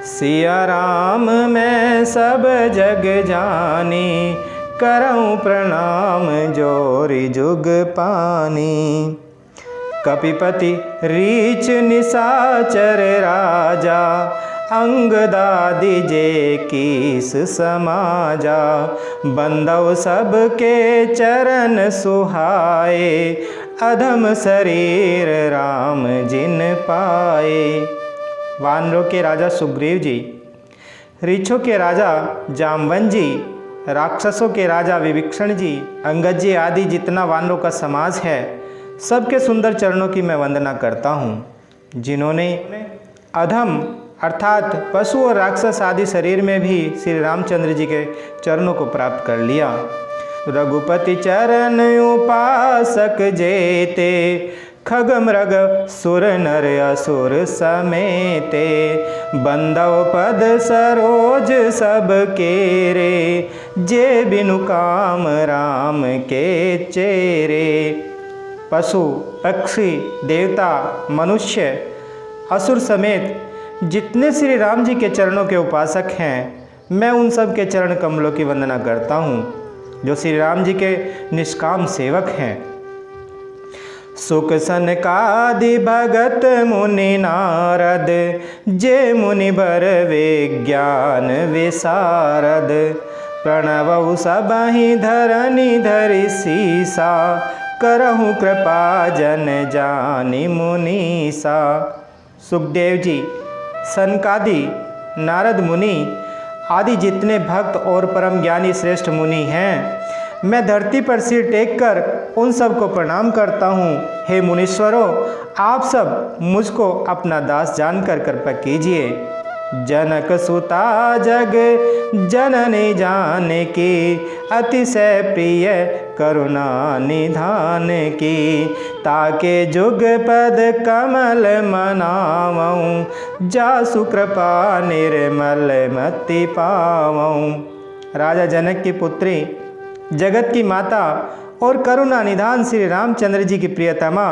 सिया राम मैं सब जग जानी, करऊँ प्रणाम जोरी जुग पानी। कपिपति रीच निशाचर राजा, अंगदादि जे कीस समाजा। बंदव सबके चरण सुहाए, अधम शरीर राम जिन पाए। वानरों के राजा सुग्रीव जी, रीछों के राजा जामवन जी, राक्षसों के राजा विभीषण जी, अंगद जी आदि जितना वानरों का समाज है, सबके सुंदर चरणों की मैं वंदना करता हूँ, जिन्होंने अधम अर्थात पशु और राक्षस आदि शरीर में भी श्री रामचंद्र जी के चरणों को प्राप्त कर लिया। रघुपति चरण उपासक जेते, खग मृग सुर नर असुर समेते। बंदव पद सरोज सब केरे, जे बिनु काम राम के चेरे। पशु पक्षी देवता मनुष्य असुर समेत जितने श्री राम जी के चरणों के उपासक हैं, मैं उन सब के चरण कमलों की वंदना करता हूँ, जो श्री राम जी के निष्काम सेवक हैं। सुख सनकादि भगत मुनि नारद, जे मुनि बर विज्ञान विशारद। प्रणवउ सबहि धरनि धरि सीसा, करहु कृपा जन जानि मुनीसा। सुखदेव जी, सनकादि, नारद मुनि आदि जितने भक्त और परम ज्ञानी श्रेष्ठ मुनि हैं, मैं धरती पर सिर टेक कर उन सब को प्रणाम करता हूँ। हे मुनीश्वरों, आप सब मुझको अपना दास जानकर कृपा कीजिए। जनक सुता जग जननी जाने की, अतिशय प्रिय करुणा निधान की। ताके जुग पद कमल मनावऊँ, जासु कृपा निर्मल मति पावऊँ। राजा जनक की पुत्री, जगत की माता और करुणा निधान श्री रामचंद्र जी की प्रियतमा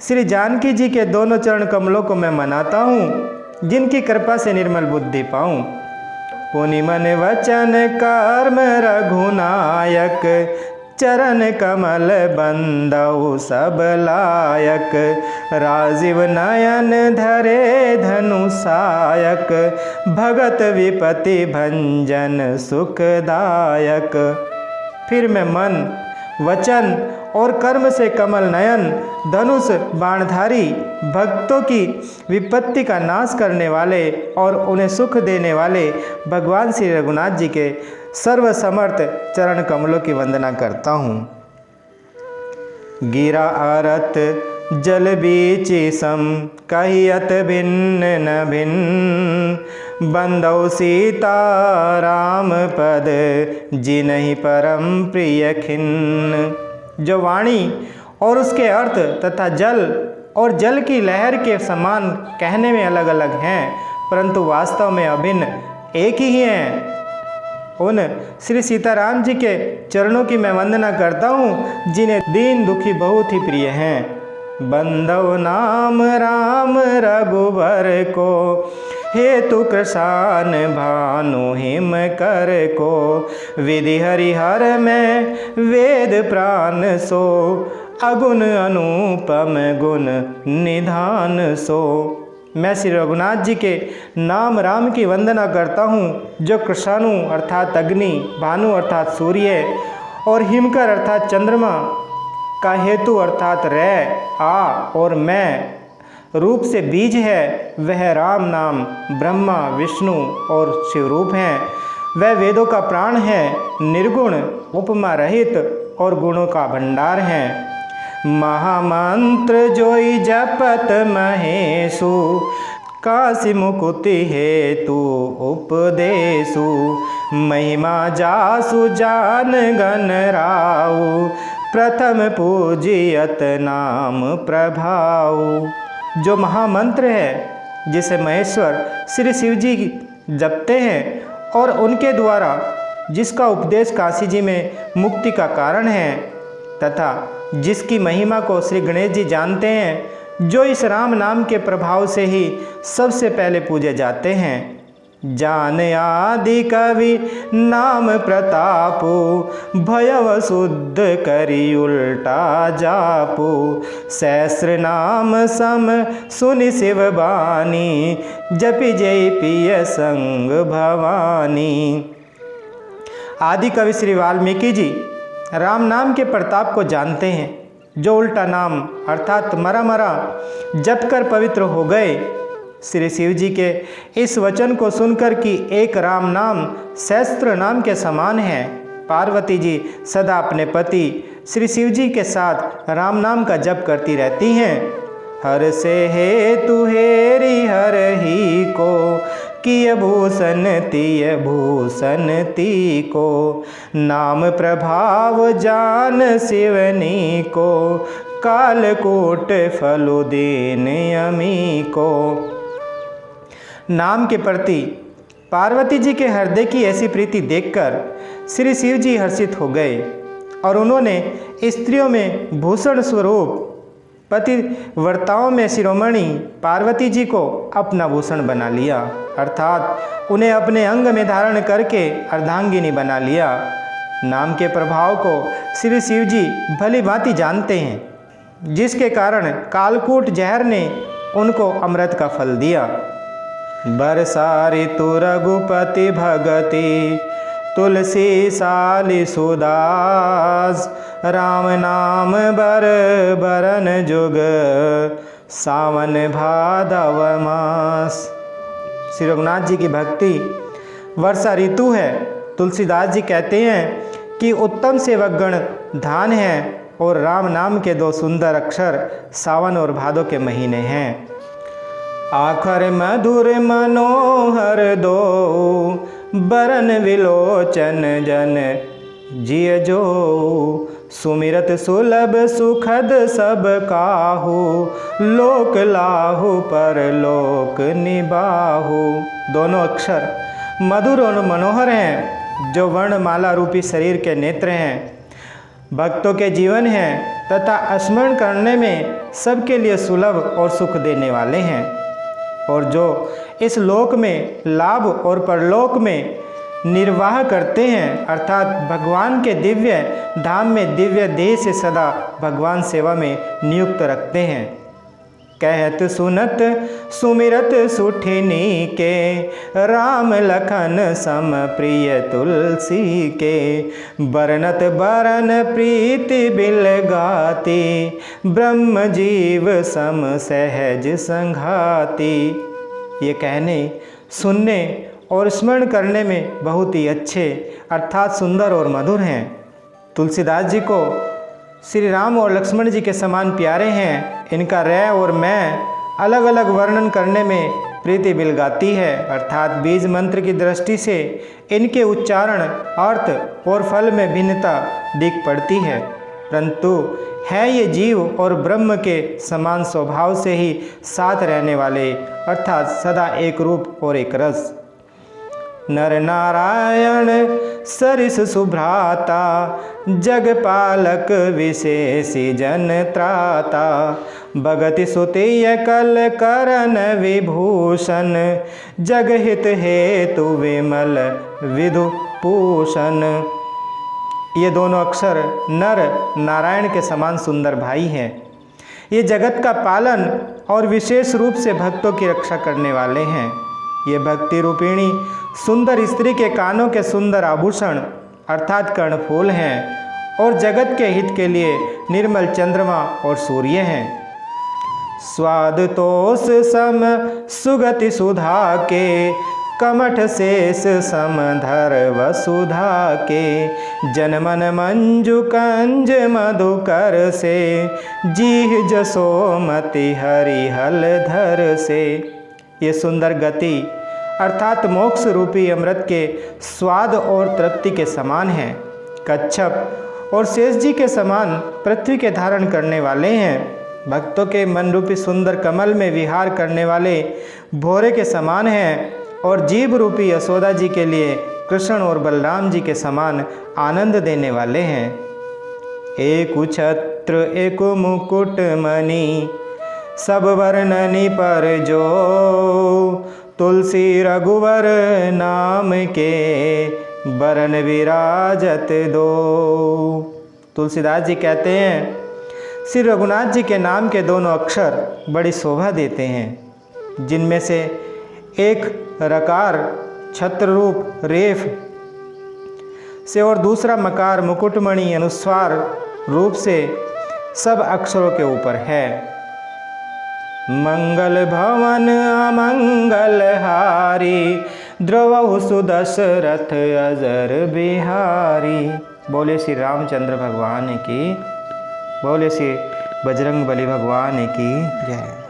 श्री जानकी जी के दोनों चरण कमलों को मैं मनाता हूँ, जिनकी कृपा से निर्मल बुद्धि पाऊँ। पुनि मन वचन कर्म रघुनायक, चरण कमल बंदउ सब लायक। राजीव नयन धरे धनुषायक, भगत विपति भंजन सुखदायक। फिर मैं मन वचन और कर्म से कमल नयन धनुष बाणधारी, भक्तों की विपत्ति का नाश करने वाले और उन्हें सुख देने वाले भगवान श्री रघुनाथ जी के सर्वसमर्थ चरण कमलों की वंदना करता हूँ। गिरा अरत जल बीचि सम, कहियत भिन्न न भिन्न। बंदौ सीता राम पद, जिनहि परम प्रिय खिन्न। जो वाणी और उसके अर्थ तथा जल और जल की लहर के समान कहने में अलग अलग हैं, परंतु वास्तव में अभिन्न एक ही हैं, उन श्री सीताराम जी के चरणों की मैं वंदना करता हूँ, जिन्हें दीन दुखी बहुत ही प्रिय हैं। बंदव नाम राम रघुबर को, हेतु कृशान भानु हिम कर को। विधि हरिहर में वेद प्राण सो, अगुण अनुपम गुण निधान सो। मैं श्री रघुनाथ जी के नाम राम की वंदना करता हूँ, जो कृषाणु अर्थात अग्नि, भानु अर्थात सूर्य और हिमकर अर्थात चंद्रमा का हेतु अर्थात रै, आ और मैं रूप से बीज है। वह राम नाम ब्रह्मा विष्णु और शिवरूप हैं। वह वेदों का प्राण है, निर्गुण उपमा रहित और गुणों का भंडार हैं। महामंत्र जोई जपत महेशु, काशी मुकुति हेतु उपदेशु। महिमा जासु जान गण राउ, प्रथम पूजियत नाम प्रभाऊ। जो महामंत्र है, जिसे महेश्वर श्री शिव जी जपते हैं और उनके द्वारा जिसका उपदेश काशी जी में मुक्ति का कारण है, तथा जिसकी महिमा को श्री गणेश जी जानते हैं, जो इस राम नाम के प्रभाव से ही सबसे पहले पूजे जाते हैं। जान आदि कवि नाम प्रतापु, भयव शुद्ध करी उल्टा जापु। सहस्र नाम सम सुनि शिव बानी, जपि जय पिय संग भवानी। आदि कवि श्री वाल्मीकि जी राम नाम के प्रताप को जानते हैं। जो उल्टा नाम अर्थात मरा मरा जप कर पवित्र हो गए। श्री शिव जी के इस वचन को सुनकर कि एक राम नाम सहस्त्र नाम के समान है, पार्वती जी सदा अपने पति श्री शिव जी के साथ राम नाम का जप करती रहती हैं। हर से हेतु हेरी हर ही को, किय भूषण तिय भूषण ती को। नाम प्रभाव जान शिवनी को, कालकूट फलु दीन यमी को। नाम के प्रति पार्वती जी के हृदय की ऐसी प्रीति देखकर श्री शिव जी हर्षित हो गए और उन्होंने स्त्रियों में भूषण स्वरूप पतिव्रताओं में शिरोमणि पार्वती जी को अपना भूषण बना लिया, अर्थात उन्हें अपने अंग में धारण करके अर्धांगिनी बना लिया। नाम के प्रभाव को श्री शिव जी भली भांति जानते हैं, जिसके कारण कालकूट जहर ने उनको अमृत का फल दिया। बरसा ऋतु रघुपति भगति, तुलसी साली सुदास। राम नाम बर बरन जुग, सावन भादव मास। श्री रघुनाथ जी की भक्ति वर्षा ऋतु है। तुलसीदास जी कहते हैं कि उत्तम सेवकगण धान हैं और राम नाम के दो सुंदर अक्षर सावन और भादो के महीने हैं। आखर मधुर मनोहर दो, बरन विलोचन जन जिय जो। सुमिरत सुलभ सुखद सब काहू, लोक लाहू पर लोक निबाहू। दोनों अक्षर मधुर और मनोहर हैं, जो वर्णमाला रूपी शरीर के नेत्र हैं, भक्तों के जीवन हैं तथा स्मरण करने में सबके लिए सुलभ और सुख देने वाले हैं, और जो इस लोक में लाभ और परलोक में निर्वाह करते हैं, अर्थात भगवान के दिव्य धाम में दिव्य देह से सदा भगवान सेवा में नियुक्त रखते हैं। कहत सुनत सुमिरत सुठिनी के, राम लखन सम प्रिय तुलसी के। बरनत बरन प्रीति बिल गाती, ब्रह्म जीव सम सहज संघाती। ये कहने सुनने और स्मरण करने में बहुत ही अच्छे अर्थात सुंदर और मधुर हैं। तुलसीदास जी को श्री राम और लक्ष्मण जी के समान प्यारे हैं। इनका रै और मैं अलग अलग वर्णन करने में प्रीति बिलगाती है, अर्थात बीज मंत्र की दृष्टि से इनके उच्चारण अर्थ और फल में भिन्नता दिख पड़ती है, परंतु है ये जीव और ब्रह्म के समान स्वभाव से ही साथ रहने वाले, अर्थात सदा एक रूप और एक रस। नर नारायण सरिस सुभ्राता, जगपालक विशेषी जन त्राता। भगति सुतिय कल करन विभूषण, जगहित हेतु विमल विधु पूषण। ये दोनों अक्षर नर नारायण के समान सुंदर भाई हैं। ये जगत का पालन और विशेष रूप से भक्तों की रक्षा करने वाले हैं। ये भक्ति रूपिणी सुंदर स्त्री के कानों के सुंदर आभूषण अर्थात कर्णफूल हैं और जगत के हित के लिए निर्मल चंद्रमा और सूर्य हैं। स्वाद तोष सम सुगति सुधा के, कमठ शेष समधर वसुधा के। जनमन मंजु कंज मधुकर से, जीह जसोमति हरिहल धर से। ये सुंदर गति अर्थात मोक्ष रूपी अमृत के स्वाद और तृप्ति के समान हैं। कच्छप और शेष जी के समान पृथ्वी के धारण करने वाले हैं। भक्तों के मन रूपी सुंदर कमल में विहार करने वाले भोरे के समान हैं और जीव रूपी यशोदा जी के लिए कृष्ण और बलराम जी के समान आनंद देने वाले हैं। एक छत्र एक मुकुट मणि, सब वर्णनि पर जो। तुलसी रघुवर नाम के बरन विराजत दो। तुलसीदास जी कहते हैं श्री रघुनाथ जी के नाम के दोनों अक्षर बड़ी शोभा देते हैं, जिनमें से एक रकार छत्र रूप रेफ से और दूसरा मकार मुकुटमणि अनुस्वार रूप से सब अक्षरों के ऊपर है। मंगल भवन अमंगल हारी द्रवहु सुदशरथ अजर बिहारी। बोले श्री रामचंद्र भगवान की, बोले श्री बजरंग बली भगवान की जय।